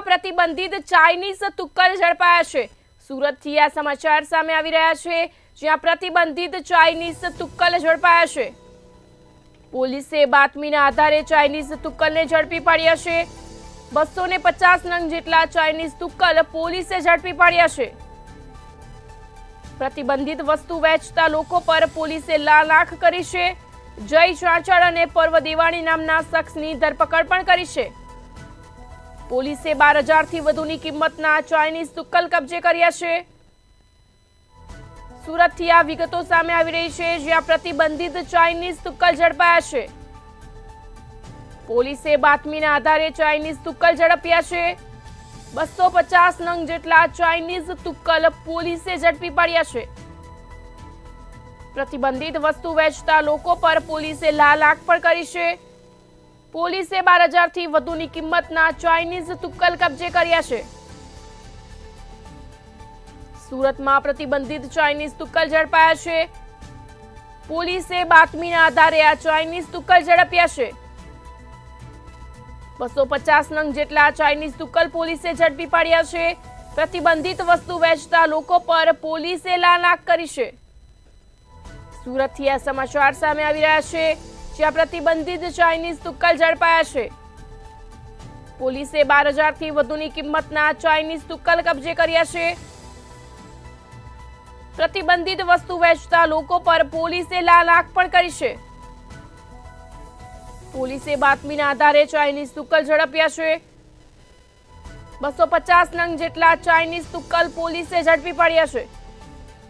સુરતમાં પ્રતિબંધિત ચાઇનીઝ તુક્કલ ઝડપાયા છે। સુરતથી આ સમાચાર સામે આવી રહ્યા છે, જ્યાં પ્રતિબંધિત ચાઇનીઝ તુક્કલ ઝડપાયા છે। પોલીસે બાતમીના આધારે ચાઇનીઝ તુક્કલને ઝડપી પાડ્યા છે। 250 નંગ જેટલા ચાઇનીઝ તુક્કલ પોલીસે ઝડપી પાડ્યા છે। પ્રતિબંધિત વસ્તુ વેચતા લોકો પર પોલીસે લાલ આંખ કરી છે। જય ચાંચડ અને પર્વ દેવાણી નામના શખ્સની ધરપકડ પણ કરી છે। પોલીસે 12,000થી વધુની કિંમતના ચાઇનીઝ તુક્કલ કબજે કર્યા છે। સુરતથી આ વિગતો સામે આવી રહી છે, જ્યાં પ્રતિબંધિત ચાઇનીઝ તુક્કલ ઝડપાયા છે। પોલીસે બાતમીના આધારે ચાઇનીઝ તુક્કલ ઝડપ્યા છે। 250 નંગ જેટલા ચાઇનીઝ તુક્કલ પોલીસે ઝડપી પાડ્યા છે। પ્રતિબંધિત વસ્તુ વેચતા લોકો પર પોલીસે લાલ આંખ પણ કરી છે। પોલીસે 12,000થી વધુની કિંમતના ચાઇનીઝ તુક્કલ કબજે કર્યા છે। સુરતમાં પ્રતિબંધિત ચાઇનીઝ તુક્કલ ઝડપાયા છે। પોલીસે બાતમીના આધારે આ ચાઇનીઝ તુક્કલ ઝડપ્યા છે। 250 નંગ જેટલા ચાઇનીઝ તુક્કલ પોલીસે ઝડપી પાડ્યા છે। પ્રતિબંધિત વસ્તુ વેચતા લોકો પર પોલીસે લાલ આંખ કરી છે। સુરતથી આ સમાચાર સામે આવી રહ્યા છે, જ્યાં પ્રતિબંધિત ચાઇનીઝ તુક્કલ ઝડપાયા છે। પોલીસે 12,000થી વધુની કિંમતના ચાઇનીઝ તુક્કલ કબજે કર્યા છે। પ્રતિબંધિત વસ્તુ વેચતા લોકો પર પોલીસે લાલ આંખ પણ કરી છે। પોલીસે બાતમીના આધારે ચાઇનીઝ તુક્કલ ઝડપ્યા છે। 250 નંગ જેટલા ચાઇનીઝ તુક્કલ પોલીસે ઝડપી પાડ્યા છે।